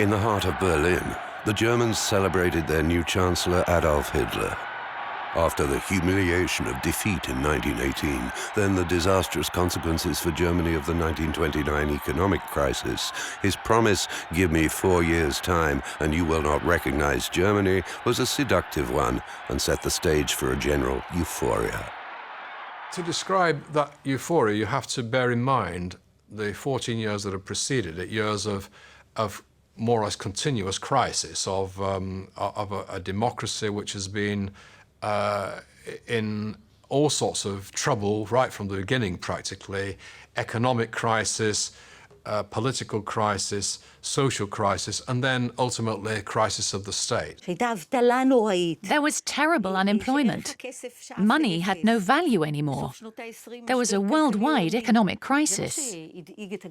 In the heart of Berlin, the Germans celebrated their new Chancellor Adolf Hitler. After the humiliation of defeat in 1918, then the disastrous consequences for Germany of the 1929 economic crisis, his promise, "Give me 4 years' time and you will not recognize Germany," was a seductive one and set the stage for a general euphoria. To describe that euphoria, you have to bear in mind the 14 years that have preceded it, years of more or less continuous crisis of a democracy which has been in all sorts of trouble right from the beginning, practically. Economic crisis, political crisis, social crisis, and then ultimately a crisis of the state. There was terrible unemployment. Money had no value anymore. There was a worldwide economic crisis.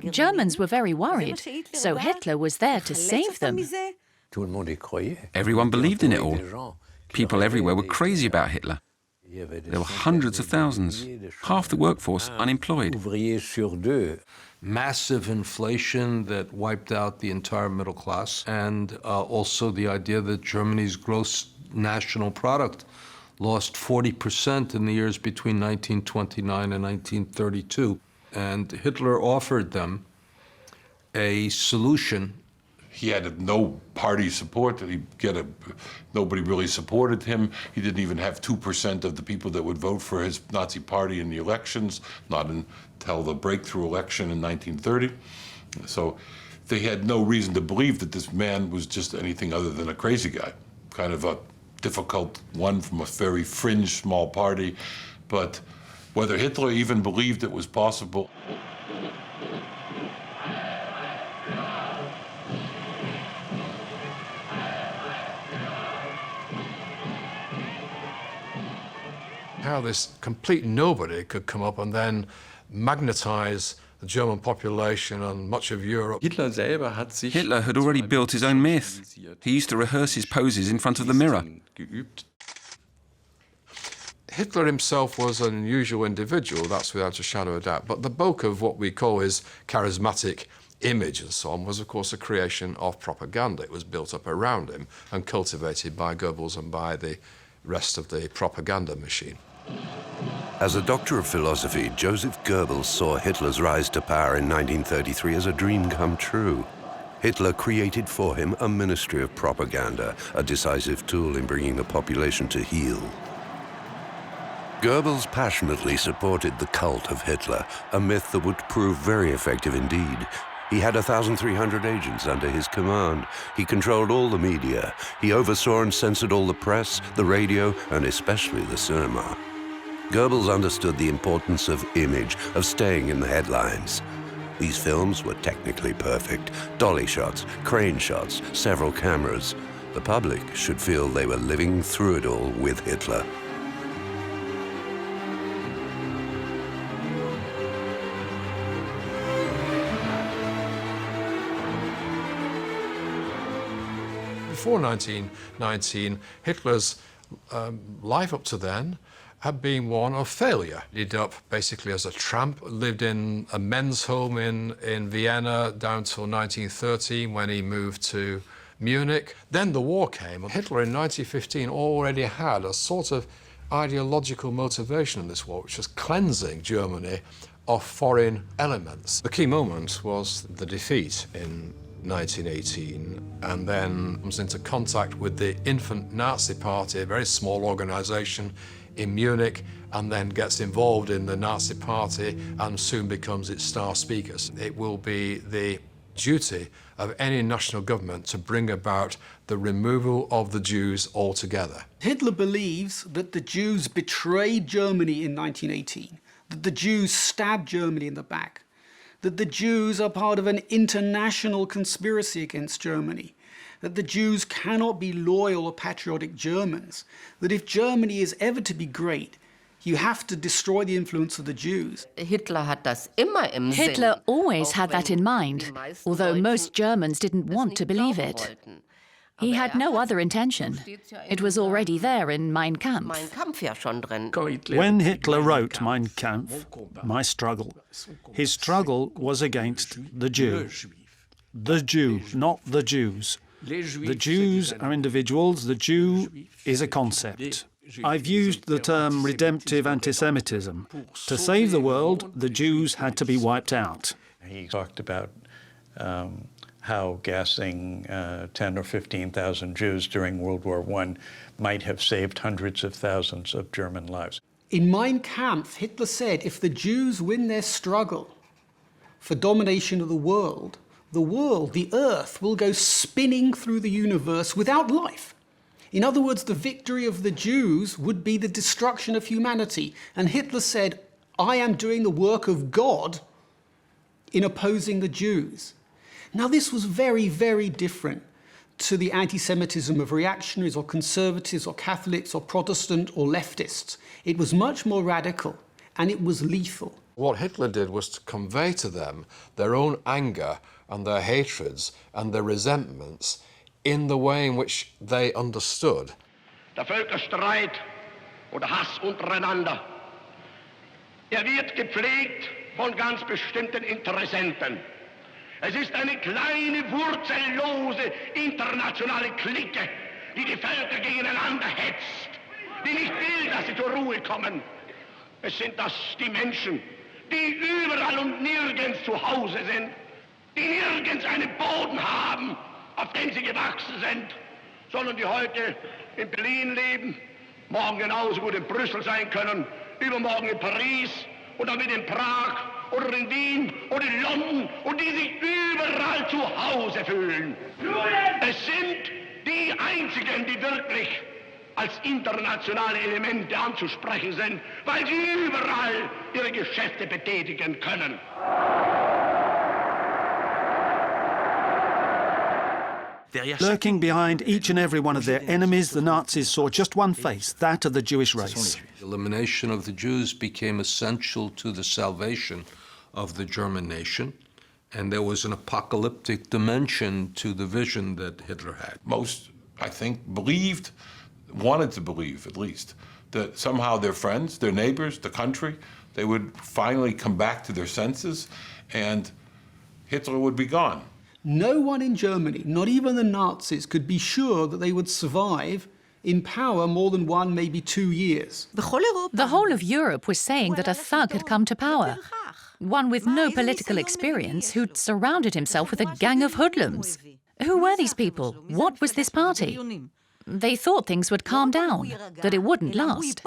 Germans were very worried, so Hitler was there to save them. Everyone believed in it all. People everywhere were crazy about Hitler. There were hundreds of thousands, half the workforce unemployed. Massive inflation that wiped out the entire middle class, and also the idea that Germany's gross national product lost 40% in the years between 1929 and 1932. And Hitler offered them a solution. He had no party support. Nobody really supported him. He didn't even have 2% of the people that would vote for his Nazi party in the elections, not until the breakthrough election in 1930. So they had no reason to believe that this man was just anything other than a crazy guy, kind of a difficult one from a very fringe small party. But whether Hitler even believed it was possible, how this complete nobody could come up and then magnetize the German population and much of Europe. Hitler had already built his own myth. He used to rehearse his poses in front of the mirror. Hitler himself was an unusual individual, that's without a shadow of a doubt, but the bulk of what we call his charismatic image and so on was, of course, a creation of propaganda. It was built up around him and cultivated by Goebbels and by the rest of the propaganda machine. As a doctor of philosophy, Joseph Goebbels saw Hitler's rise to power in 1933 as a dream come true. Hitler created for him a ministry of propaganda, a decisive tool in bringing the population to heel. Goebbels passionately supported the cult of Hitler, a myth that would prove very effective indeed. He had 1,300 agents under his command. He controlled all the media. He oversaw and censored all the press, the radio, and especially the cinema. Goebbels understood the importance of image, of staying in the headlines. These films were technically perfect. Dolly shots, crane shots, several cameras. The public should feel they were living through it all with Hitler. Before 1919, Hitler's life up to then had been one of failure. He ended up basically as a tramp, lived in a men's home in Vienna down till 1913 when he moved to Munich. Then the war came, and Hitler in 1915 already had a sort of ideological motivation in this war, which was cleansing Germany of foreign elements. The key moment was the defeat in 1918, and then comes into contact with the infant Nazi party, a very small organization in Munich, and then gets involved in the Nazi party and soon becomes its star speakers. It will be the duty of any national government to bring about the removal of the Jews altogether. Hitler believes that the Jews betrayed Germany in 1918, that the Jews stabbed Germany in the back, that the Jews are part of an international conspiracy against Germany, that the Jews cannot be loyal or patriotic Germans, that if Germany is ever to be great, you have to destroy the influence of the Jews. Hitler always had that in mind, although most Germans didn't want to believe it. He had no other intention. It was already there in Mein Kampf. When Hitler wrote Mein Kampf, My Struggle, his struggle was against the Jew. The Jew, not the Jews. The Jews are individuals, the Jew is a concept. I've used the term redemptive anti-Semitism. To save the world, the Jews had to be wiped out. He talked about how gassing 10 or 15,000 Jews during World War I might have saved hundreds of thousands of German lives. In Mein Kampf, Hitler said, if the Jews win their struggle for domination of the world, the earth, will go spinning through the universe without life. In other words, the victory of the Jews would be the destruction of humanity. And Hitler said, I am doing the work of God in opposing the Jews. Now, this was very, very different to the anti-Semitism of reactionaries or conservatives or Catholics or Protestant or leftists. It was much more radical, and it was lethal. What Hitler did was to convey to them their own anger and their hatreds and their resentments in the way in which they understood. Der Völkerstreit oder Hass untereinander, wird gepflegt von ganz bestimmten Interessenten. Es ist eine kleine, wurzellose internationale Clique, die die Völker gegeneinander hetzt, die nicht will, dass sie zur Ruhe kommen. Es sind das die Menschen, die überall und nirgends zu Hause sind, die nirgends einen Boden haben, auf dem sie gewachsen sind, sondern die heute in Berlin leben, morgen genauso gut in Brüssel sein können, übermorgen in Paris oder mit in Prag oder in Wien oder in London und die sich überall zu Hause fühlen. Es sind die einzigen, die wirklich als internationale Elemente anzusprechen sind, weil sie überall ihre Geschäfte betätigen können. Lurking behind each and every one of their enemies, the Nazis saw just one face, that of the Jewish race. The elimination of the Jews became essential to the salvation of the German nation, and there was an apocalyptic dimension to the vision that Hitler had. Most, I think, wanted to believe at least, that somehow their friends, their neighbors, the country, they would finally come back to their senses and Hitler would be gone. No one in Germany, not even the Nazis, could be sure that they would survive in power more than 1, maybe 2 years. The whole of Europe was saying that a thug had come to power, one with no political experience who'd surrounded himself with a gang of hoodlums. Who were these people? What was this party? They thought things would calm down, that it wouldn't last.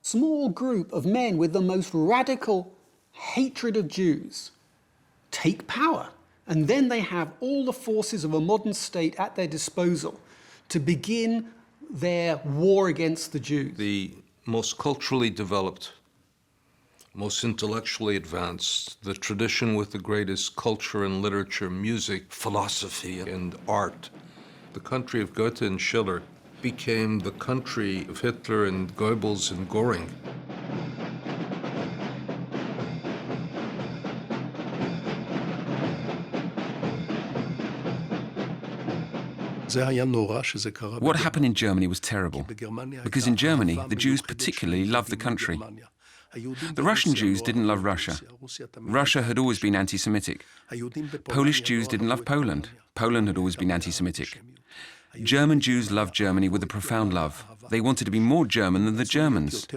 Small group of men with the most radical hatred of Jews take power. And then they have all the forces of a modern state at their disposal to begin their war against the Jews. The most culturally developed, most intellectually advanced, the tradition with the greatest culture and literature, music, philosophy, and art. The country of Goethe and Schiller became the country of Hitler and Goebbels and Göring. What happened in Germany was terrible, because in Germany, the Jews particularly loved the country. The Russian Jews didn't love Russia. Russia had always been anti-Semitic. Polish Jews didn't love Poland. Poland had always been anti-Semitic. German Jews loved Germany with a profound love. They wanted to be more German than the Germans.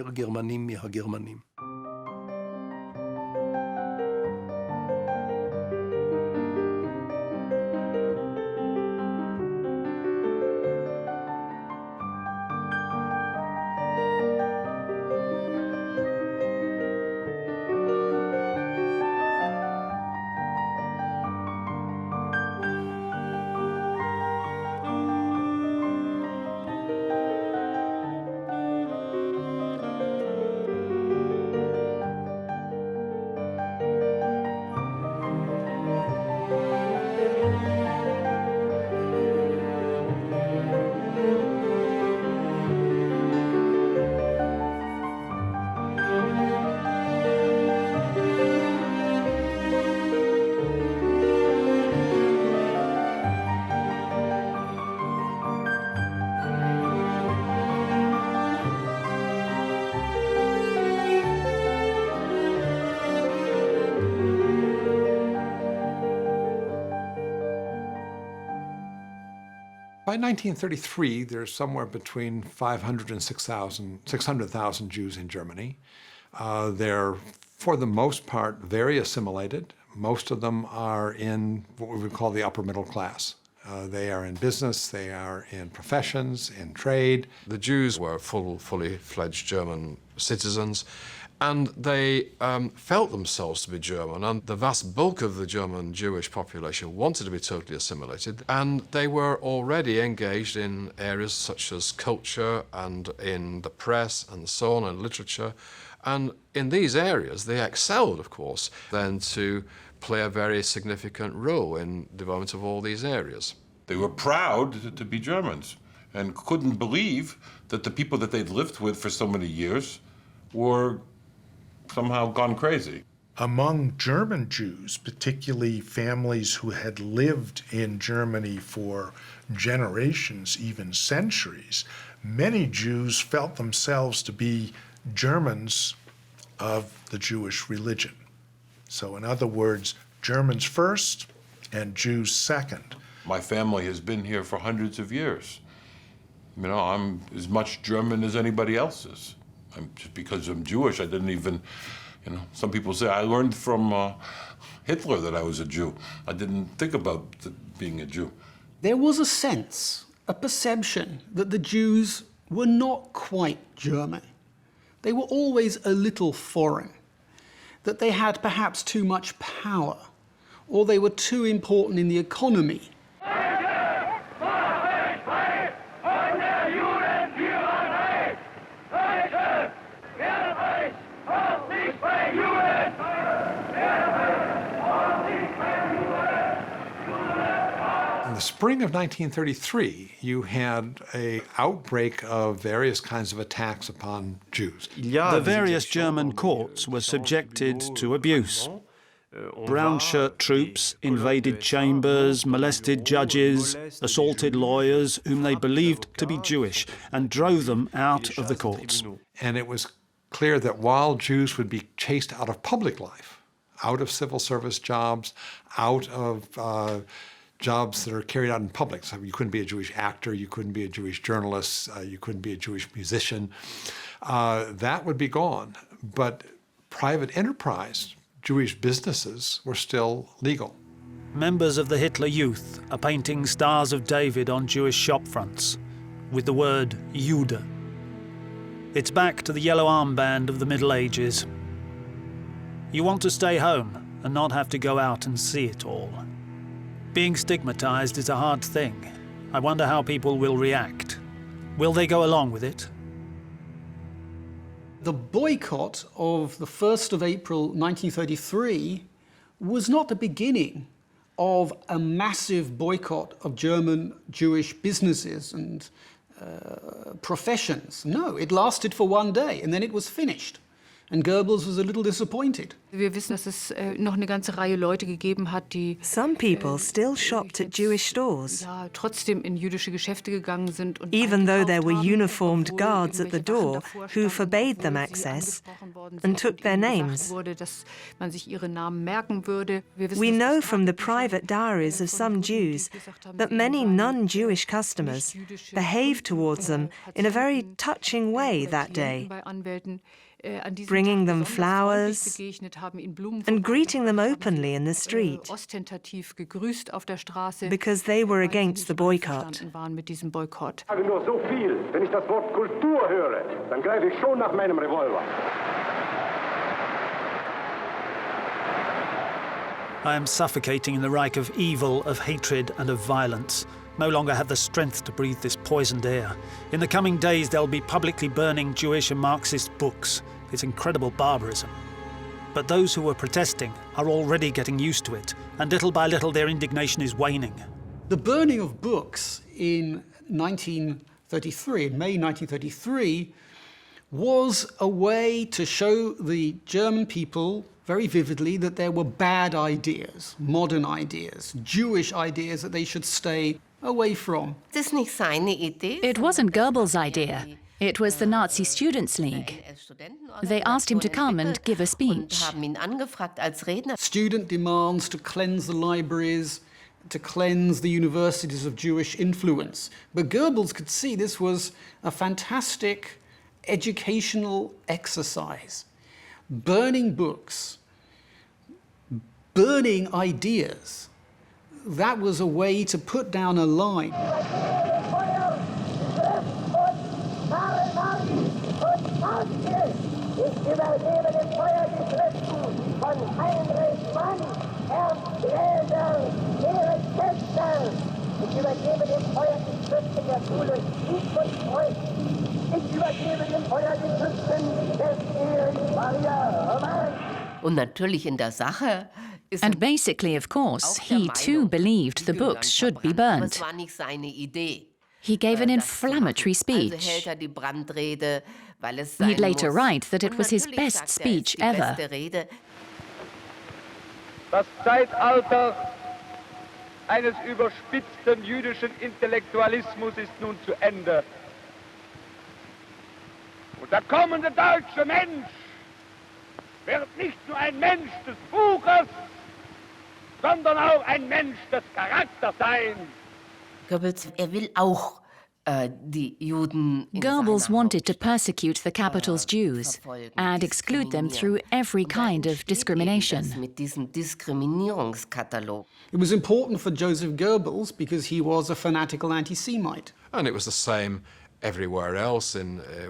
By 1933, there's somewhere between 500 and 600,000 Jews in Germany. They're, for the most part, very assimilated. Most of them are in what we would call the upper middle class. They are in business, they are in professions, in trade. The Jews were fully fledged German citizens, and they felt themselves to be German, and the vast bulk of the German Jewish population wanted to be totally assimilated, and they were already engaged in areas such as culture and in the press and so on, and literature. And in these areas, they excelled, of course, then to play a very significant role in the development of all these areas. They were proud to be Germans and couldn't believe that the people that they'd lived with for so many years were somehow gone crazy. Among German Jews, particularly families who had lived in Germany for generations, even centuries, many Jews felt themselves to be Germans of the Jewish religion. So in other words, Germans first and Jews second. My family has been here for hundreds of years. You know, I'm as much German as anybody else is. Just because I'm Jewish, I didn't even, you know, some people say I learned from Hitler that I was a Jew. I didn't think about being a Jew. There was a sense, a perception, that the Jews were not quite German. They were always a little foreign, that they had perhaps too much power, or they were too important in the economy. In the spring of 1933, you had an outbreak of various kinds of attacks upon Jews. The various German courts were subjected to abuse. Brown shirt troops invaded chambers, molested judges, assaulted lawyers whom they believed to be Jewish, and drove them out of the courts. And it was clear that while Jews would be chased out of public life, out of civil service jobs, out of jobs that are carried out in public. So you couldn't be a Jewish actor, you couldn't be a Jewish journalist, you couldn't be a Jewish musician. That would be gone. But private enterprise, Jewish businesses were still legal. Members of the Hitler Youth are painting stars of David on Jewish shop fronts with the word Jude. It's back to the yellow armband of the Middle Ages. You want to stay home and not have to go out and see it all. Being stigmatized is a hard thing. I wonder how people will react. Will they go along with it? The boycott of the 1st of April 1933 was not the beginning of a massive boycott of German Jewish businesses and professions. No, it lasted for one day and then it was finished. And Goebbels was a little disappointed. Wir wissen, dass es noch eine ganze Reihe Leute gegeben hat, die Some people still shopped at Jewish stores, ja, trotzdem in jüdische Geschäfte gegangen sind und even though there were uniformed guards at the door who forbade them access and took their names. wurde, dass man sich ihre Namen merken würde. Wir wissen, We dass know es from the Taten private diaries of some Jews that many non-Jewish customers behaved towards them in a very touching way that day, bei Anwälten an diesem bringing Tag them besonders flowers freundlich begegnet haben, ihnen Blumen and greeting them vorgebracht haben, openly in the street ostentativ gegrüßt auf der Straße, because they were weil sie against the nicht boycott. einverstanden waren mit diesem Boykott. Ich sage nur so viel, wenn ich das Wort Kultur höre, dann greife ich schon nach meinem Revolver. I am suffocating in the reich of evil, of hatred and of violence. No longer have the strength to breathe this poisoned air. In the coming days, they'll be publicly burning Jewish and Marxist books. It's incredible barbarism. But those who were protesting are already getting used to it, and little by little their indignation is waning. The burning of books in 1933, in May 1933, was a way to show the German people very vividly that there were bad ideas, modern ideas, Jewish ideas that they should stay away from. It wasn't Goebbels' idea. It was the Nazi Students' League. They asked him to come and give a speech. Student demands to cleanse the libraries, to cleanse the universities of Jewish influence. But Goebbels could see this was a fantastic educational exercise. Burning books, burning ideas, that was a way to put down a line. And basically, of course, he too believed the books should be burnt. He gave an inflammatory speech. He'd later write that it was his best speech ever. Das Zeitalter eines überspitzten jüdischen Intellektualismus ist nun zu Ende. Und der kommende deutsche Mensch wird nicht nur ein Mensch des Buches, sondern auch ein Mensch des Charakters sein. Goebbels, will auch Goebbels wanted to persecute the capital's Jews and exclude them through every kind of discrimination. It was important for Joseph Goebbels because he was a fanatical anti-Semite. And it was the same everywhere else,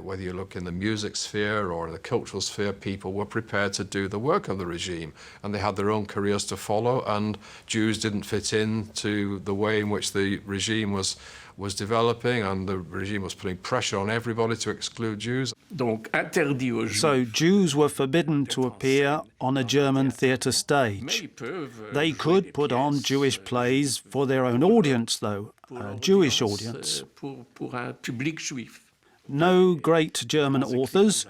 whether you look in the music sphere or the cultural sphere. People were prepared to do the work of the regime, and they had their own careers to follow, and Jews didn't fit into the way in which the regime was developing, and the regime was putting pressure on everybody to exclude Jews. So Jews were forbidden to appear on a German theatre stage. They could put on Jewish plays for their own audience, though, a Jewish audience. No great German authors,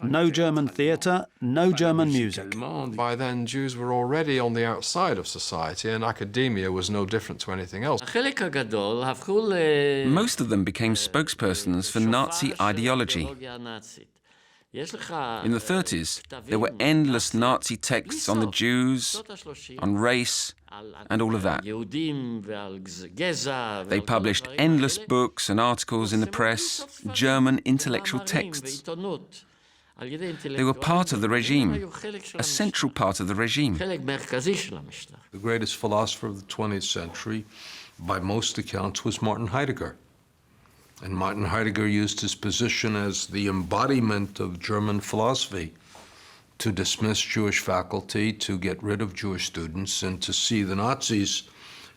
no German theatre, no German music. By then, Jews were already on the outside of society, and academia was no different to anything else. Most of them became spokespersons for Nazi ideology. In the 30s, there were endless Nazi texts on the Jews, on race, and all of that. They published endless books and articles in the press, German intellectual texts. They were part of the regime, a central part of the regime. The greatest philosopher of the 20th century, by most accounts, was Martin Heidegger. And Martin Heidegger used his position as the embodiment of German philosophy to dismiss Jewish faculty, to get rid of Jewish students, and to see the Nazis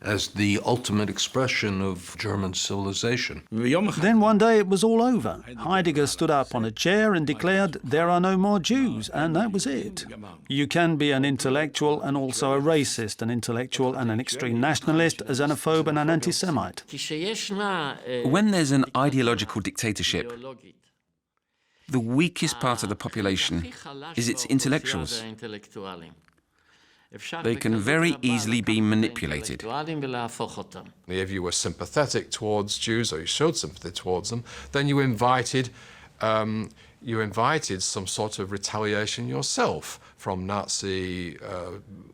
as the ultimate expression of German civilization. Then one day it was all over. Heidegger stood up on a chair and declared, "There are no more Jews," and that was it. You can be an intellectual and also a racist, an intellectual and an extreme nationalist, a xenophobe and an anti-Semite. When there's an ideological dictatorship, the weakest part of the population is its intellectuals. They can very easily be manipulated. If you were sympathetic towards Jews, or you showed sympathy towards them, then you invited some sort of retaliation yourself from Nazi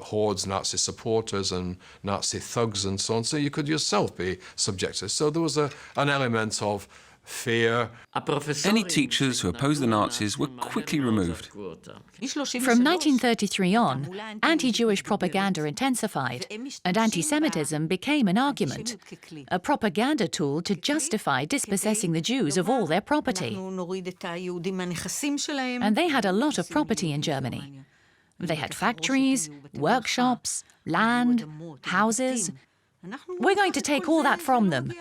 hordes, Nazi supporters, and Nazi thugs, and so on. So you could yourself be subjected. So there was an element of fear. Any teachers who opposed the Nazis were quickly removed. From 1933 on, anti-Jewish propaganda intensified, and anti-Semitism became an argument, a propaganda tool to justify dispossessing the Jews of all their property. And they had a lot of property in Germany. They had factories, workshops, land, houses. We're going to take all that from them.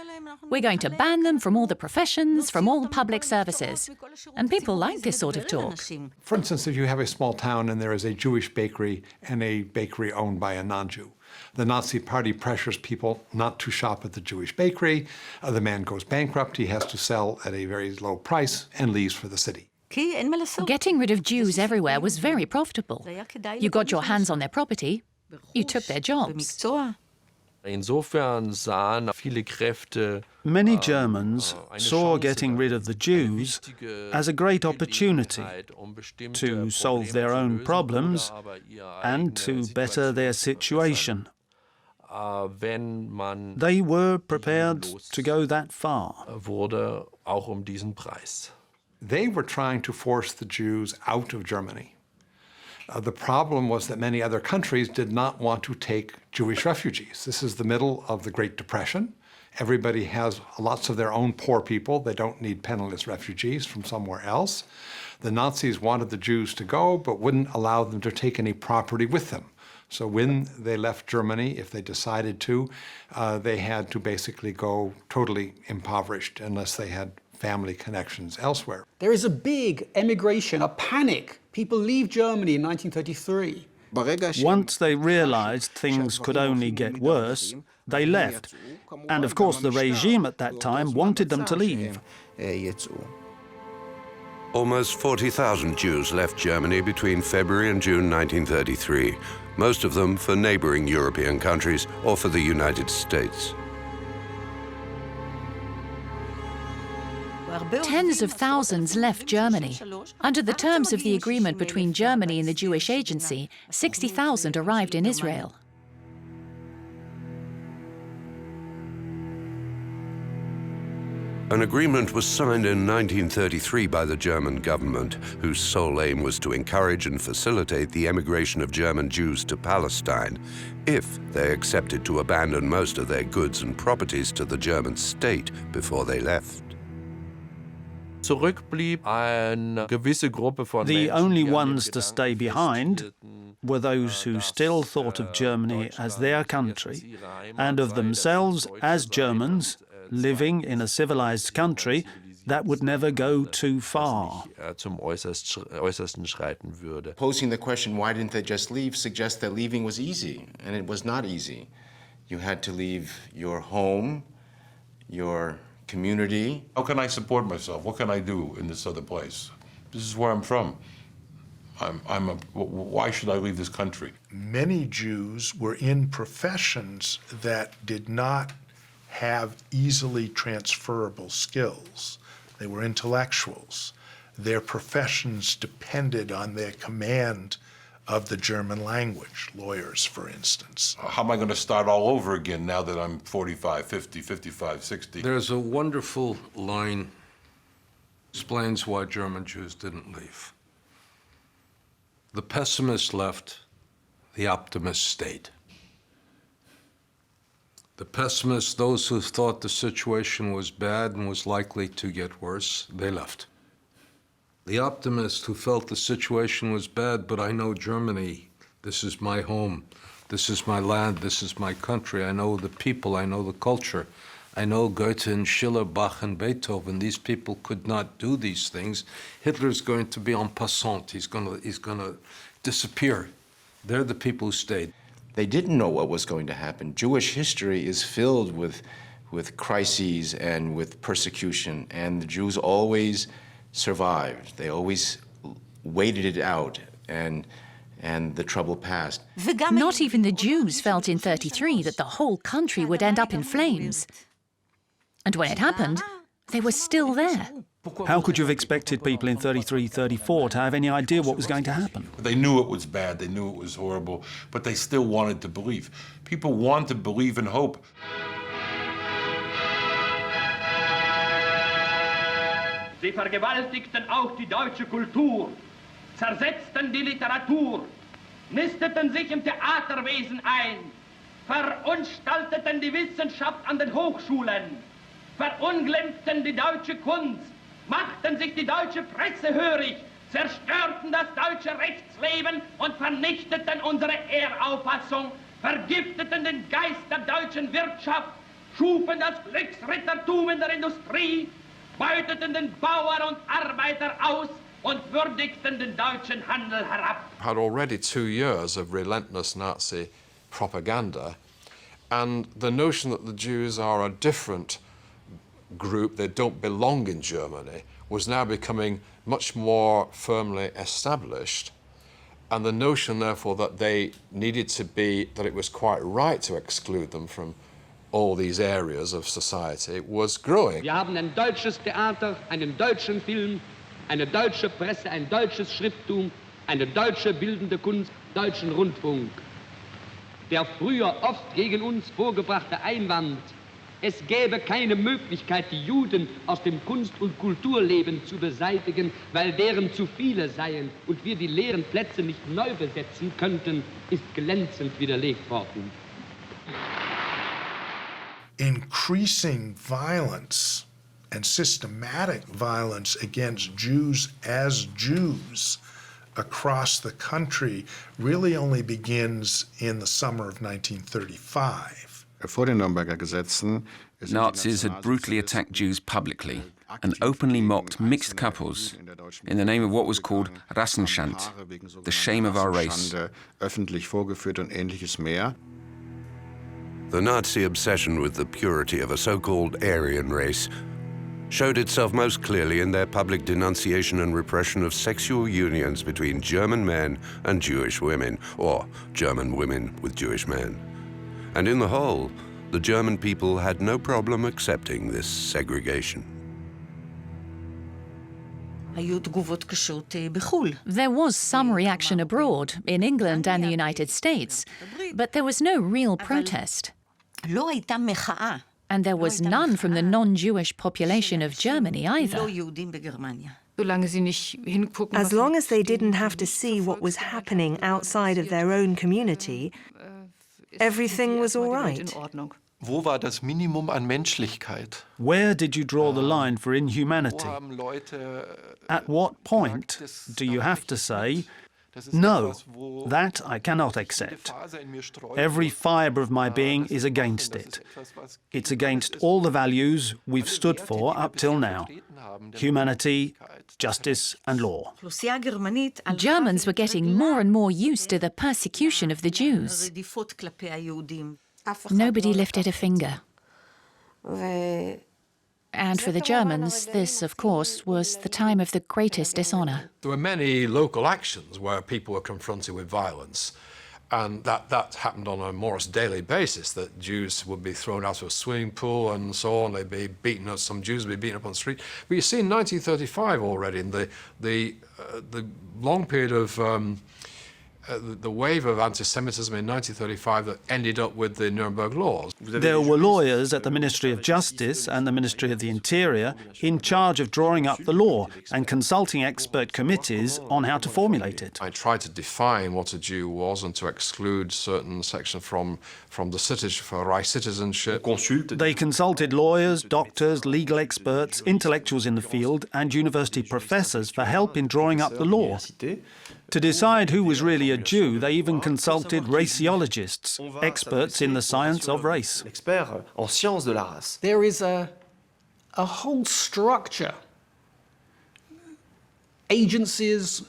We're going to ban them from all the professions, from all public services. And people like this sort of talk. For instance, if you have a small town and there is a Jewish bakery and a bakery owned by a non-Jew, the Nazi Party pressures people not to shop at the Jewish bakery. The man goes bankrupt, he has to sell at a very low price and leaves for the city. Getting rid of Jews everywhere was very profitable. You got your hands on their property, you took their jobs. Many Germans saw getting rid of the Jews as a great opportunity to solve their own problems and to better their situation. They were prepared to go that far. They were trying to force the Jews out of Germany. The problem was that many other countries did not want to take Jewish refugees. This is the middle of the Great Depression. Everybody has lots of their own poor people. They don't need penniless refugees from somewhere else. The Nazis wanted the Jews to go, but wouldn't allow them to take any property with them. So when they left Germany, if they decided to, they had to basically go totally impoverished unless they had family connections elsewhere. There is a big emigration, a panic. People leave Germany in 1933. Once they realized things could only get worse, they left. And of course, the regime at that time wanted them to leave. Almost 40,000 Jews left Germany between February and June 1933, most of them for neighboring European countries or for the United States. Tens of thousands left Germany. Under the terms of the agreement between Germany and the Jewish Agency, 60,000 arrived in Israel. An agreement was signed in 1933 by the German government, whose sole aim was to encourage and facilitate the emigration of German Jews to Palestine, if they accepted to abandon most of their goods and properties to the German state before they left. The only ones to stay behind were those who still thought of Germany as their country and of themselves as Germans living in a civilized country that would never go too far. Posing the question, why didn't they just leave, suggests that leaving was easy, and it was not easy. You had to leave your home, your community. How can I support myself? What can I do in this other place? This is where I'm from. Why should I leave this country? Many Jews were in professions that did not have easily transferable skills. They were intellectuals. Their professions depended on their command of the German language, lawyers, for instance. How am I going to start all over again now that I'm 45, 50, 55, 60? There's a wonderful line explains why German Jews didn't leave. The pessimist left, the optimist stayed. The pessimists, those who thought the situation was bad and was likely to get worse, they left. The optimists who felt the situation was bad, but I know Germany, this is my home, this is my land, this is my country, I know the people, I know the culture, I know Goethe and Schiller, Bach and Beethoven, these people could not do these things. Hitler's going to be en passant, he's gonna disappear. They're the people who stayed. They didn't know what was going to happen. Jewish history is filled with crises and with persecution, and the Jews always survived. They always waited it out, and the trouble passed. Not even the Jews felt in 1933 that the whole country would end up in flames. And when it happened, they were still there. How could you have expected people in 1933, 1934 to have any idea what was going to happen? They knew it was bad, they knew it was horrible, but they still wanted to believe. People want to believe and hope. Sie vergewaltigten auch die deutsche Kultur, zersetzten die Literatur, nisteten sich im Theaterwesen ein, verunstalteten die Wissenschaft an den Hochschulen, verunglimpften die deutsche Kunst, machten sich die deutsche Presse hörig, zerstörten das deutsche Rechtsleben und vernichteten unsere Ehrauffassung, vergifteten den Geist der deutschen Wirtschaft, schufen das Glücksrittertum in der Industrie, beuteten den Bauer und Arbeiter aus und würdigten den deutschen Handel herab. Had already 2 years of relentless Nazi propaganda, and the notion that the Jews are a different group, they don't belong in Germany, was now becoming much more firmly established. And the notion, therefore, that they needed to be, that it was quite right to exclude them from all these areas of society was growing. Wir haben ein deutsches Theater, einen deutschen Film, eine deutsche Presse, ein deutsches Schrifttum, eine deutsche bildende Kunst, deutschen Rundfunk. Der früher oft gegen uns vorgebrachte Einwand, es gäbe keine Möglichkeit, die Juden aus dem Kunst- und Kulturleben zu beseitigen, weil deren zu viele seien und wir die leeren Plätze nicht neu besetzen könnten, ist glänzend widerlegt worden. Increasing violence and systematic violence against Jews as Jews across the country really only begins in the summer of 1935. Vor den Nürnberger Gesetzen Nazis had brutally attacked Jews publicly and openly mocked mixed couples in the name of what was called Rassenschand, the shame of our race. Öffentlich vorgeführt und ähnliches mehr. The Nazi obsession with the purity of a so-called Aryan race showed itself most clearly in their public denunciation and repression of sexual unions between German men and Jewish women, or German women with Jewish men. And in the whole, the German people had no problem accepting this segregation. There was some reaction abroad, in England and the United States, but there was no real protest. And there was none from the non-Jewish population of Germany either. As long as they didn't have to see what was happening outside of their own community, everything was all right. Wo war das Minimum an Menschlichkeit? Where did you draw the line for inhumanity? At what point do you have to say, no, that I cannot accept. Every fibre of my being is against it. It's against all the values we've stood for up till now. Humanity, justice and law. Germans were getting more and more used to the persecution of the Jews. Nobody lifted a finger. And for the Germans, this, of course, was the time of the greatest dishonour. There were many local actions where people were confronted with violence, and that happened on a more or less daily basis, that Jews would be thrown out of a swimming pool and so on. They'd be beaten up, some Jews would be beaten up on the street. But you see in 1935 already, in the long period of the wave of anti-Semitism in 1935 that ended up with the Nuremberg laws. There were lawyers at the Ministry of Justice and the Ministry of the Interior in charge of drawing up the law and consulting expert committees on how to formulate it. I tried to define what a Jew was and to exclude certain sections from the citizenship, for Reich citizenship. They consulted lawyers, doctors, legal experts, intellectuals in the field and university professors for help in drawing up the law. To decide who was really a Jew, they even consulted raciologists, experts in the science of race. There is a whole structure, agencies,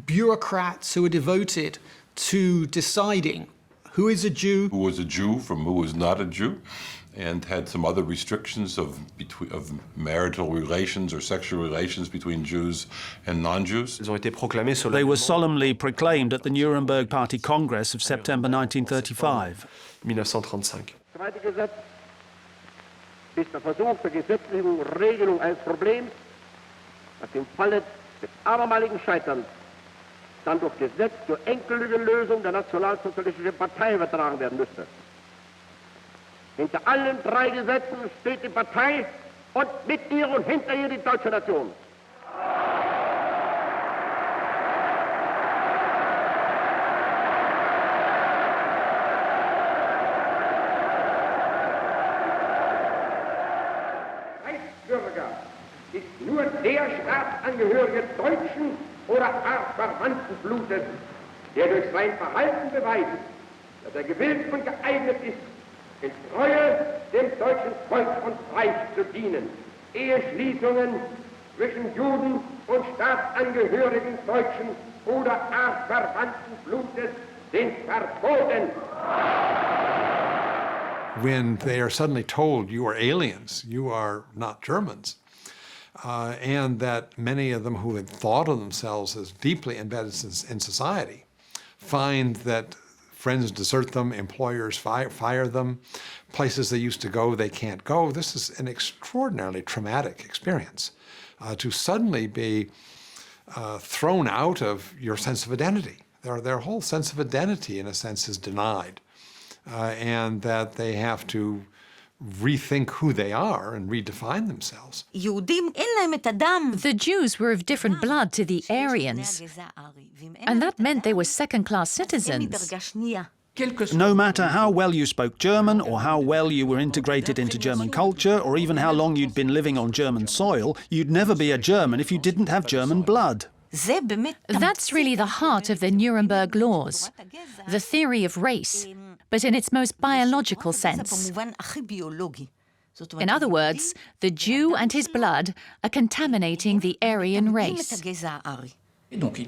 bureaucrats who are devoted to deciding who is a Jew, who was a Jew from who was not a Jew, and had some other restrictions of marital relations or sexual relations between Jews and non-Jews. They were solemnly proclaimed at the Nuremberg Party Congress of September 1935. Zweite Gesetz ist der Versuch der gesetzlichen Regelung eines Problems, das im Falle des abermaligen Scheiterns dann durch Gesetz zur endgültigen Lösung der nationalsozialistischen Partei übertragen werden müsste. Hinter allen drei Gesetzen steht die Partei und mit ihr und hinter ihr die deutsche Nation. Reichsbürger ist nur der Staatsangehörige deutschen oder artverwandten Blutes, der durch sein Verhalten beweist, dass er gewillt und geeignet ist, in Treue dem deutschen Volk und Reich zu dienen. Eheschließungen zwischen Juden und Staatsangehörigen deutschen oder artverwandten Blutes sind verboten. When they are suddenly told you are aliens, you are not Germans, and that many of them who had thought of themselves as deeply embedded in society find that friends desert them, employers fire them, places they used to go, they can't go. This is an extraordinarily traumatic experience. To suddenly be thrown out of your sense of identity. Their whole sense of identity, in a sense, is denied. and that they have to rethink who they are and redefine themselves. The Jews were of different blood to the Aryans, and that meant they were second-class citizens. No matter how well you spoke German, or how well you were integrated into German culture, or even how long you'd been living on German soil, you'd never be a German if you didn't have German blood. That's really the heart of the Nuremberg laws, the theory of race, but in its most biological sense. In other words, the Jew and his blood are contaminating the Aryan race.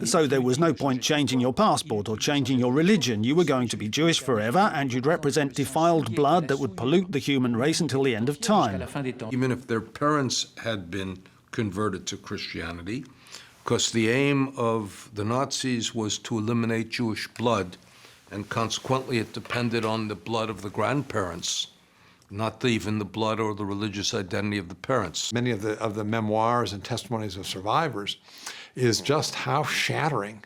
So there was no point changing your passport or changing your religion. You were going to be Jewish forever, and you'd represent defiled blood that would pollute the human race until the end of time. Even if their parents had been converted to Christianity, because the aim of the Nazis was to eliminate Jewish blood, and consequently it depended on the blood of the grandparents, not even the blood or the religious identity of the parents. Many of the memoirs and testimonies of survivors is just how shattering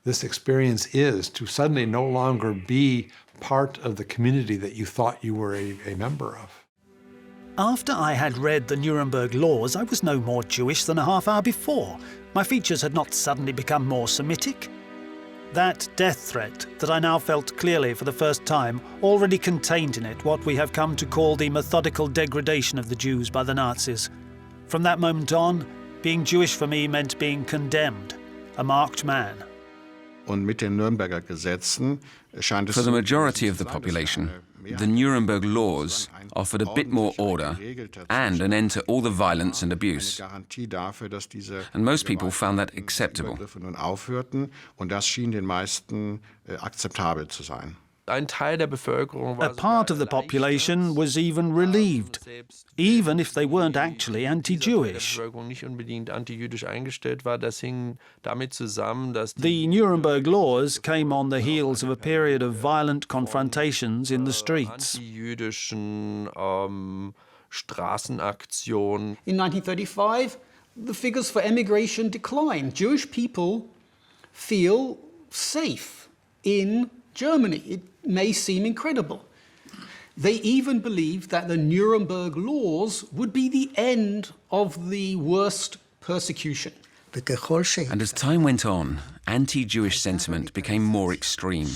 this experience is to suddenly no longer be part of the community that you thought you were a member of. After I had read the Nuremberg laws, I was no more Jewish than a half hour before. My features had not suddenly become more Semitic. That death threat that I now felt clearly for the first time already contained in it what we have come to call the methodical degradation of the Jews by the Nazis. From that moment on, being Jewish for me meant being condemned, a marked man. Und mit den Nürnberger Gesetzen scheint es For the majority of the population, the Nuremberg laws offered a bit more order and an end to all the violence and abuse. And most people found that acceptable. aufhörten, und das schien den meisten akzeptabel zu sein. A part of the population was even relieved, even if they weren't actually anti-Jewish. The Nuremberg laws came on the heels of a period of violent confrontations in the streets. In 1935, the figures for emigration declined. Jewish people feel safe in Germany. It may seem incredible. They even believed that the Nuremberg laws would be the end of the worst persecution. And as time went on, anti-Jewish sentiment became more extreme.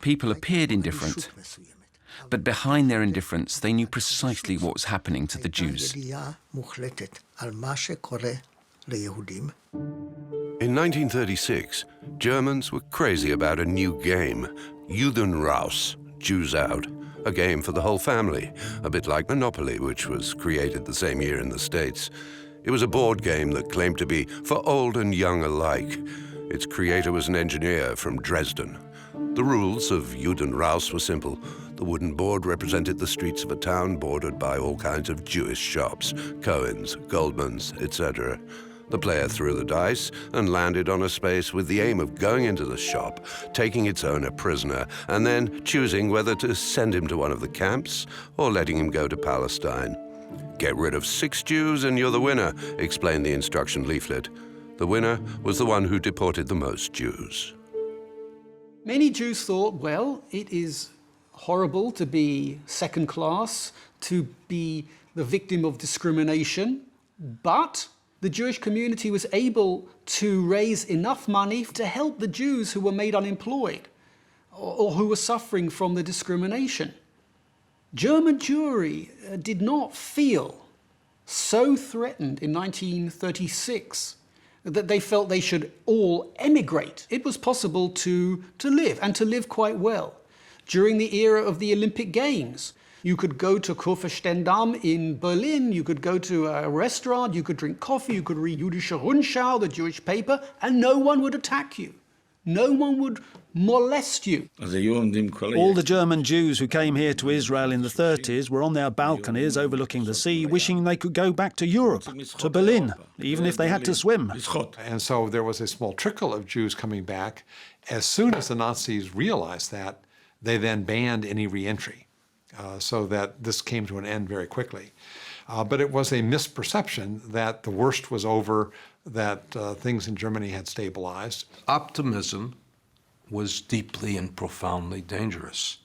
People appeared indifferent, but behind their indifference, they knew precisely what was happening to the Jews. In 1936, Germans were crazy about a new game, Juden raus, Jews out, a game for the whole family, a bit like Monopoly, which was created the same year in the States. It was a board game that claimed to be for old and young alike. Its creator was an engineer from Dresden. The rules of Juden raus were simple. The wooden board represented the streets of a town bordered by all kinds of Jewish shops, Cohen's, Goldman's, etc. The player threw the dice and landed on a space with the aim of going into the shop, taking its owner prisoner, and then choosing whether to send him to one of the camps or letting him go to Palestine. Get rid of 6 Jews and you're the winner, explained the instruction leaflet. The winner was the one who deported the most Jews. Many Jews thought, well, it is horrible to be second class, to be the victim of discrimination, but the Jewish community was able to raise enough money to help the Jews who were made unemployed or who were suffering from the discrimination. German Jewry did not feel so threatened in 1936 that they felt they should all emigrate. It was possible to live, and to live quite well. During the era of the Olympic Games, you could go to Kurfürstendamm in Berlin, you could go to a restaurant, you could drink coffee, you could read Jüdische Rundschau, the Jewish paper, and no one would attack you. No one would molest you. All the German Jews who came here to Israel in the 30s were on their balconies overlooking the sea, wishing they could go back to Europe, to Berlin, even if they had to swim. And so there was a small trickle of Jews coming back. As soon as the Nazis realized that, they then banned any re-entry, so that this came to an end very quickly. But it was a misperception that the worst was over, that things in Germany had stabilized. Optimism was deeply and profoundly dangerous.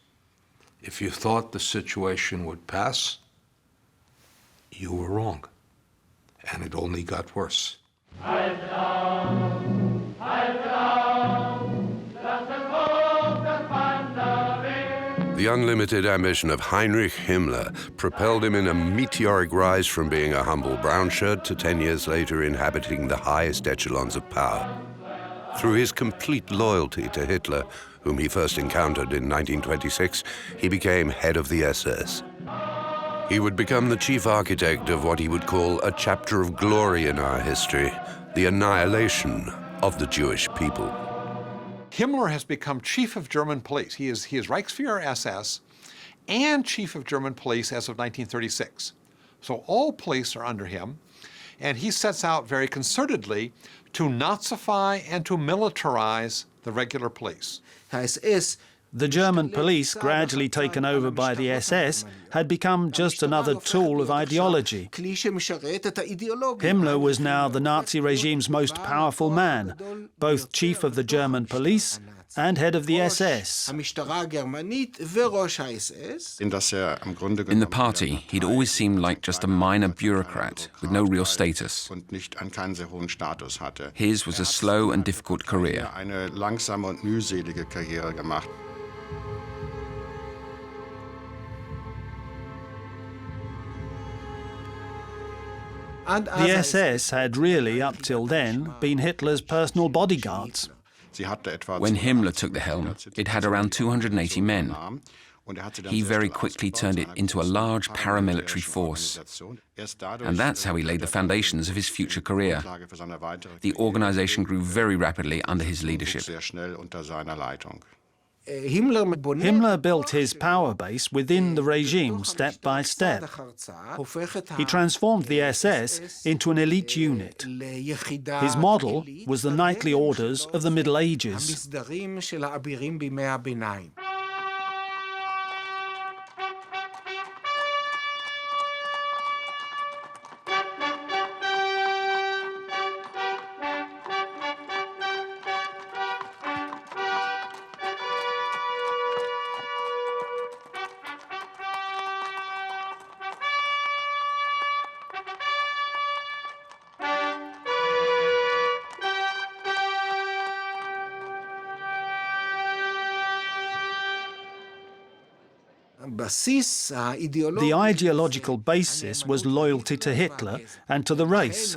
If you thought the situation would pass, you were wrong, and it only got worse. The unlimited ambition of Heinrich Himmler propelled him in a meteoric rise from being a humble brown shirt to 10 years later inhabiting the highest echelons of power. Through his complete loyalty to Hitler, whom he first encountered in 1926, he became head of the SS. He would become the chief architect of what he would call a chapter of glory in our history, the annihilation of the Jewish people. Himmler has become chief of German police. He is Reichsführer SS and chief of German police as of 1936. So all police are under him, and he sets out very concertedly to Nazify and to militarize the regular police. The German police, gradually taken over by the SS, had become just another tool of ideology. Himmler was now the Nazi regime's most powerful man, both chief of the German police and head of the SS. In the party, he'd always seemed like just a minor bureaucrat with no real status. His was a slow and difficult career. The SS had really, up till then, been Hitler's personal bodyguards. When Himmler took the helm, it had around 280 men. He very quickly turned it into a large paramilitary force. And that's how he laid the foundations of his future career. The organization grew very rapidly under his leadership. Himmler built his power base within the regime step by step. He transformed the SS into an elite unit. His model was the knightly orders of the Middle Ages. The ideological basis was loyalty to Hitler and to the race.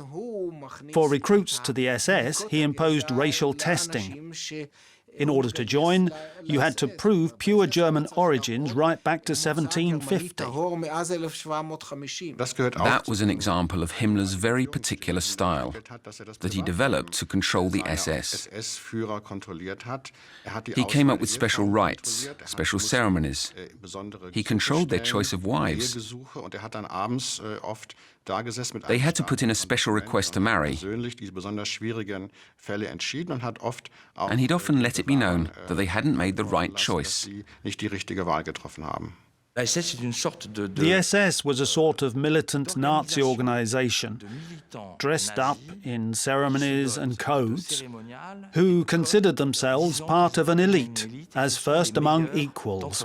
For recruits to the SS, he imposed racial testing. In order to join, you had to prove pure German origins right back to 1750. That was an example of Himmler's very particular style that he developed to control the SS. He came up with special rites, special ceremonies. He controlled their choice of wives. They had to put in a special request to marry, and he'd often let it be known that they hadn't made the right choice. The SS was a sort of militant Nazi organization, dressed up in ceremonies and codes, who considered themselves part of an elite, as first among equals.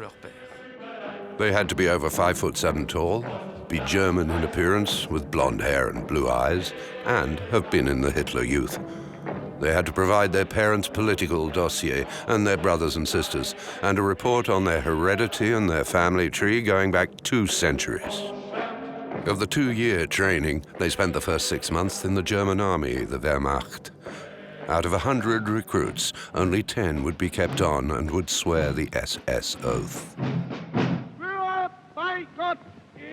They had to be over 5'7" tall, be German in appearance with blonde hair and blue eyes, and have been in the Hitler Youth. They had to provide their parents' political dossier and their brothers and sisters, and a report on their heredity and their family tree going back 2 centuries. Of the 2-year training, they spent the first 6 months in the German army, the Wehrmacht. Out of 100 recruits, only 10 would be kept on and would swear the SS oath.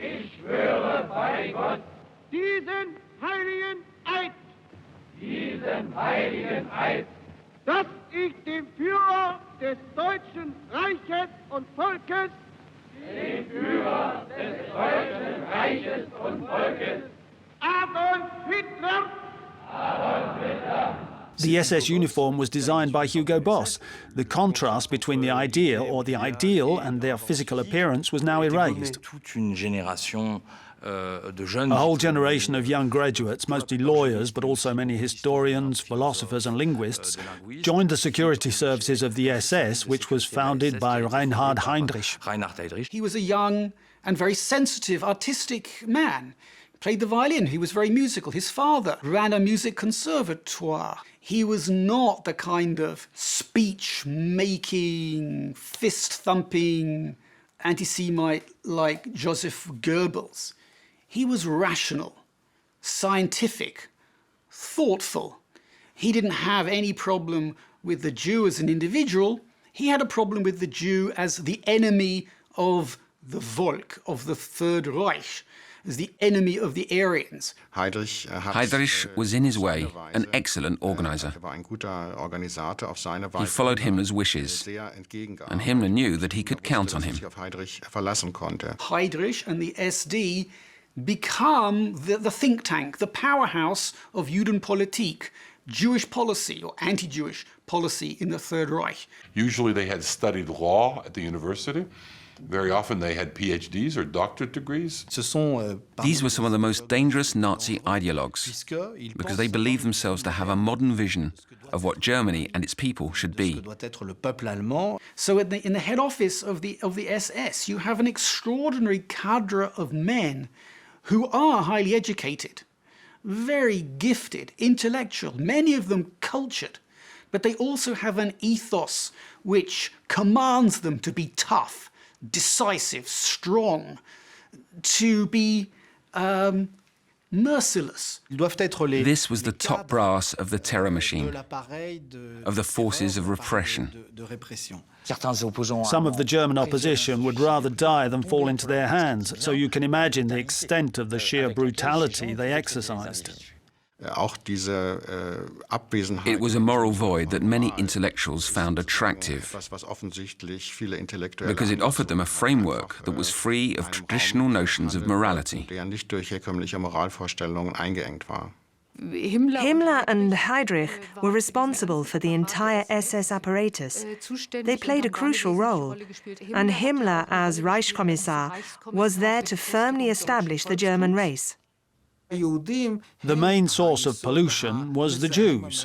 Ich schwöre bei Gott, diesen heiligen Eid, dass ich dem Führer des Deutschen Reiches und Volkes, Adolf Hitler, The SS uniform was designed by Hugo Boss. The contrast between the idea or the ideal and their physical appearance was now erased. A whole generation of young graduates, mostly lawyers, but also many historians, philosophers and linguists, joined the security services of the SS, which was founded by Reinhard Heinrich. He was a young and very sensitive, artistic man. He played the violin, he was very musical. His father ran a music conservatoire. He was not the kind of speech-making, fist-thumping anti-Semite like Joseph Goebbels. He was rational, scientific, thoughtful. He didn't have any problem with the Jew as an individual. He had a problem with the Jew as the enemy of the Volk, of the Third Reich, as the enemy of the Aryans. Heinrich was in his way an excellent organizer. He followed Himmler's wishes, and Himmler knew that he could count on him. Heydrich and the SD become the think tank, the powerhouse of Judenpolitik, Jewish policy or anti-Jewish policy in the Third Reich. Usually they had studied law at the university. Very often they had PhDs or doctorate degrees. These were some of the most dangerous Nazi ideologues because they believed themselves to have a modern vision of what Germany and its people should be. So in the head office of the SS, you have an extraordinary cadre of men who are highly educated, very gifted, intellectual, many of them cultured, but they also have an ethos which commands them to be tough, decisive, strong, to be merciless. This was the top brass of the terror machine, of the forces of repression. Some of the German opposition would rather die than fall into their hands, so you can imagine the extent of the sheer brutality they exercised. It was a moral void that many intellectuals found attractive because it offered them a framework that was free of traditional notions of morality. Himmler and Heydrich were responsible for the entire SS apparatus. They played a crucial role, and Himmler, as Reichskommissar, was there to firmly establish the German race. The main source of pollution was the Jews.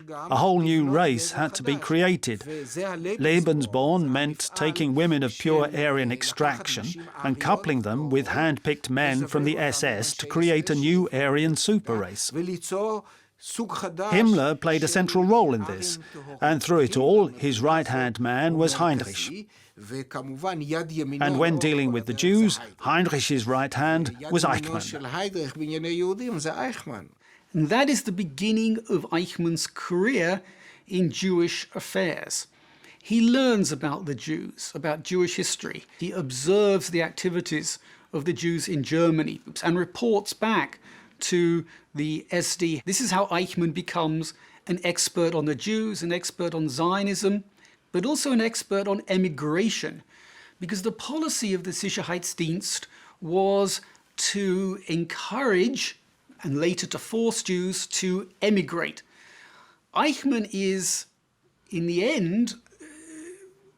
A whole new race had to be created. Lebensborn meant taking women of pure Aryan extraction and coupling them with hand-picked men from the SS to create a new Aryan super-race. Himmler played a central role in this, and through it all, his right-hand man was Heinrich. And when dealing with the Jews, Heinrich's right hand was Eichmann. And that is the beginning of Eichmann's career in Jewish affairs. He learns about the Jews, about Jewish history. He observes the activities of the Jews in Germany and reports back to the SD. This is how Eichmann becomes an expert on the Jews, an expert on Zionism, but also an expert on emigration, because the policy of the Sicherheitsdienst was to encourage and later to force Jews to emigrate. Eichmann is, in the end,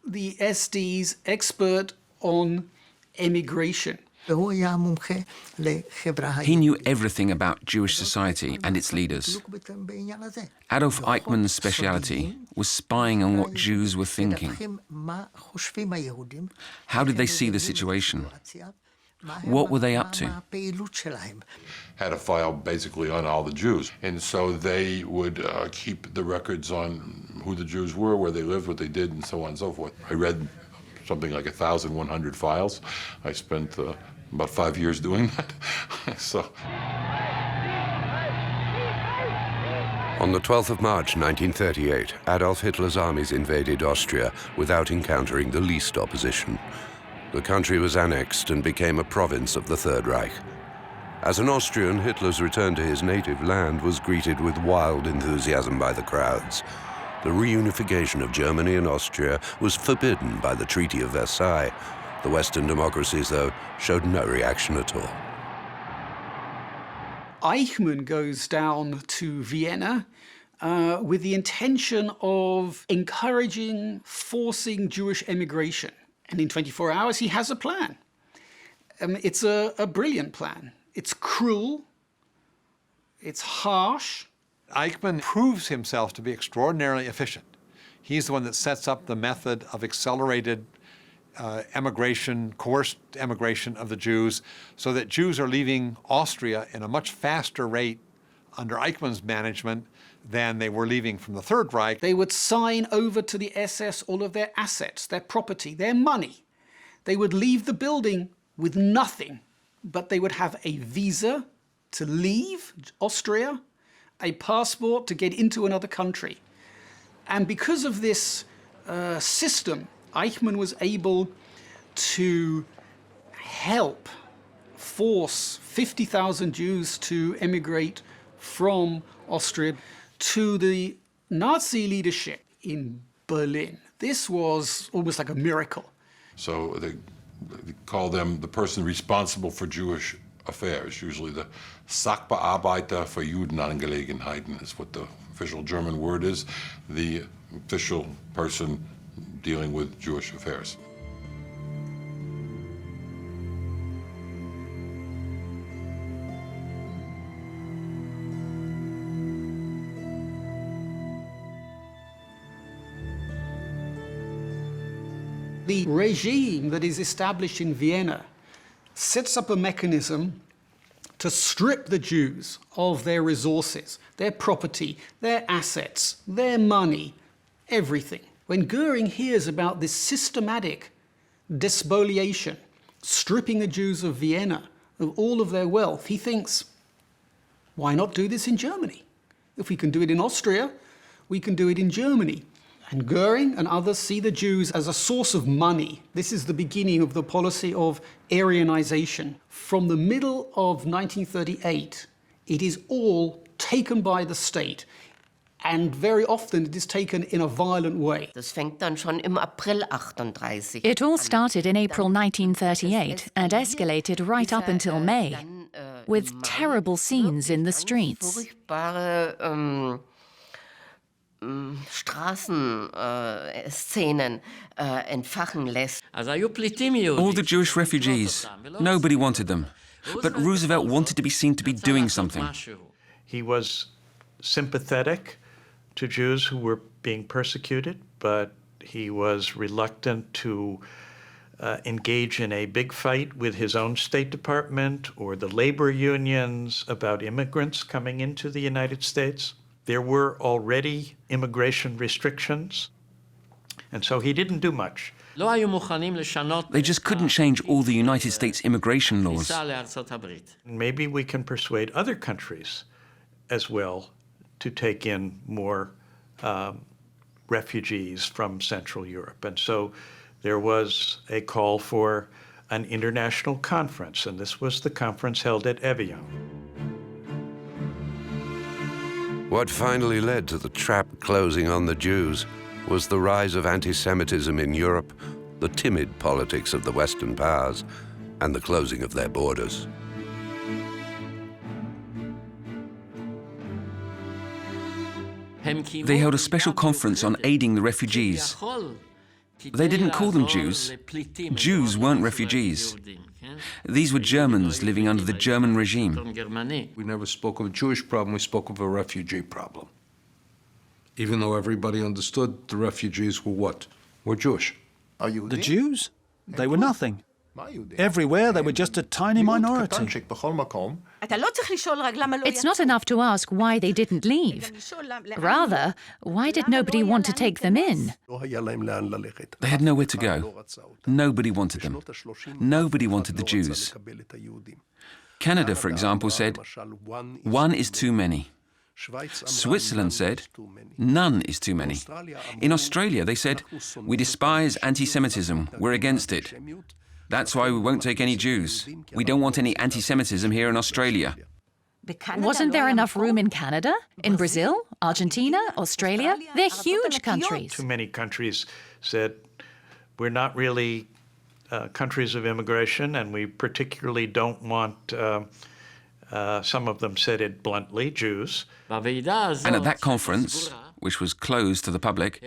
the SD's expert on emigration. He knew everything about Jewish society and its leaders. Adolf Eichmann's speciality was spying on what Jews were thinking. How did they see the situation? What were they up to? Had a file basically on all the Jews. And so they would keep the records on who the Jews were, where they lived, what they did, and so on and so forth. I read something like 1,100 files. I spent about 5 years doing that. So. On the 12th of March 1938, Adolf Hitler's armies invaded Austria without encountering the least opposition. The country was annexed and became a province of the Third Reich. As an Austrian, Hitler's return to his native land was greeted with wild enthusiasm by the crowds. The reunification of Germany and Austria was forbidden by the Treaty of Versailles. The Western democracies, though, showed no reaction at all. Eichmann goes down to Vienna with the intention of encouraging, forcing Jewish emigration. And in 24 hours, he has a plan. It's a brilliant plan. It's cruel. It's harsh. Eichmann proves himself to be extraordinarily efficient. He's the one that sets up the method of accelerated emigration, coerced emigration of the Jews, so that Jews are leaving Austria in a much faster rate under Eichmann's management than they were leaving from the Third Reich. They would sign over to the SS all of their assets, their property, their money. They would leave the building with nothing, but they would have a visa to leave Austria, a passport to get into another country. And because of this system, Eichmann was able to help force 50,000 Jews to emigrate from Austria to the Nazi leadership in Berlin. This was almost like a miracle. So they call them the person responsible for Jewish affairs. Usually the Sachbearbeiter für Judenangelegenheiten is what the official German word is, the official person dealing with Jewish affairs. The regime that is established in Vienna sets up a mechanism to strip the Jews of their resources, their property, their assets, their money, everything. When Goering hears about this systematic despoliation, stripping the Jews of Vienna of all of their wealth, he thinks, why not do this in Germany? If we can do it in Austria, we can do it in Germany. And Goering and others see the Jews as a source of money. This is the beginning of the policy of aryanization. From the middle of 1938, it is all taken by the state. And very often it is taken in a violent way. Das fängt dann schon im April 38. It all started in April 1938 and escalated right up until May, with terrible scenes in the streets. Furchtbare Straßenszenen entfachen lässt. All the Jewish refugees, nobody wanted them. But Roosevelt wanted to be seen to be doing something. He was sympathetic to Jews who were being persecuted, but he was reluctant to engage in a big fight with his own State Department or the labor unions about immigrants coming into the United States. There were already immigration restrictions, and so he didn't do much. They just couldn't change all the United States immigration laws. Maybe we can persuade other countries as well to take in more refugees from Central Europe. And so there was a call for an international conference, and this was the conference held at Evian. What finally led to the trap closing on the Jews was the rise of anti-Semitism in Europe, the timid politics of the Western powers, and the closing of their borders. They held a special conference on aiding the refugees. They didn't call them Jews. Jews weren't refugees. These were Germans living under the German regime. We never spoke of a Jewish problem, we spoke of a refugee problem. Even though everybody understood the refugees were what? Were Jewish. The Jews? They were nothing. Everywhere they were just a tiny minority. It's not enough to ask why they didn't leave. Rather, why did nobody want to take them in? They had nowhere to go. Nobody wanted them. Nobody wanted the Jews. Canada, for example, said, one is too many. Switzerland said, none is too many. In Australia, they said, we despise anti-Semitism, we're against it. That's why we won't take any Jews. We don't want any anti-Semitism here in Australia. Wasn't there enough room in Canada, in Brazil, Argentina, Australia? They're huge countries. Too many countries said, we're not really countries of immigration, and we particularly don't want, some of them said it bluntly, Jews. And at that conference, which was closed to the public,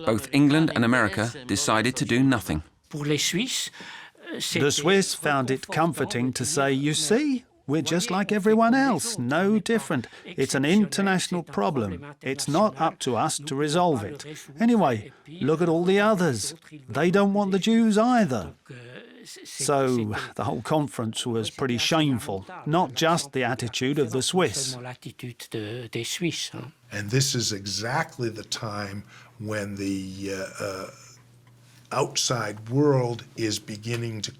both England and America decided to do nothing. The Swiss found it comforting to say, you see, we're just like everyone else, no different. It's an international problem. It's not up to us to resolve it. Anyway, look at all the others. They don't want the Jews either. So the whole conference was pretty shameful, not just the attitude of the Swiss. And this is exactly the time when the outside world is beginning to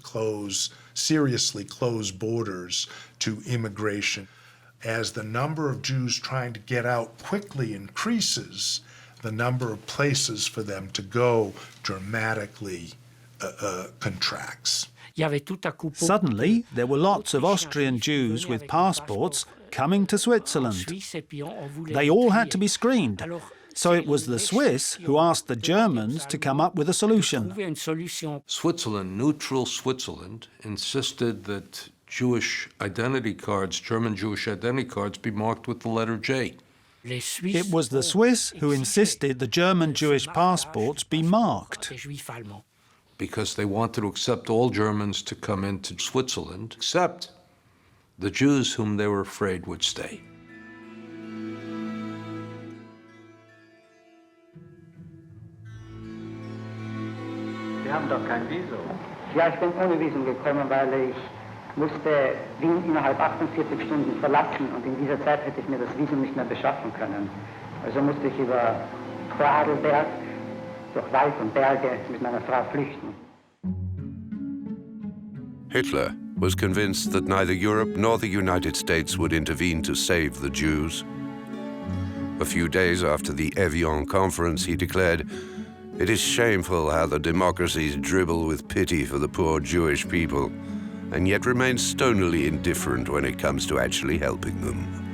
seriously close borders to immigration. As the number of Jews trying to get out quickly increases, the number of places for them to go dramatically contracts. Suddenly, there were lots of Austrian Jews with passports coming to Switzerland. They all had to be screened. So it was the Swiss who asked the Germans to come up with a solution. Switzerland, neutral Switzerland, insisted that Jewish identity cards, German Jewish identity cards, be marked with the letter J. It was the Swiss who insisted the German Jewish passports be marked. Because they wanted to accept all Germans to come into Switzerland, except the Jews whom they were afraid would stay. Sie haben doch kein Visum. Ja, ich bin ohne Visum gekommen, weil ich musste Wien innerhalb 48 Stunden verlassen und in dieser Zeit hätte ich mir das Visum nicht mehr beschaffen können. Also musste ich über Vorarlberg, durch Wald und Berge mit meiner Frau flüchten. Hitler was convinced that neither Europe nor the United States would intervene to save the Jews. A few days after the Evian conference, he declared, "It is shameful how the democracies dribble with pity for the poor Jewish people, and yet remain stonily indifferent when it comes to actually helping them."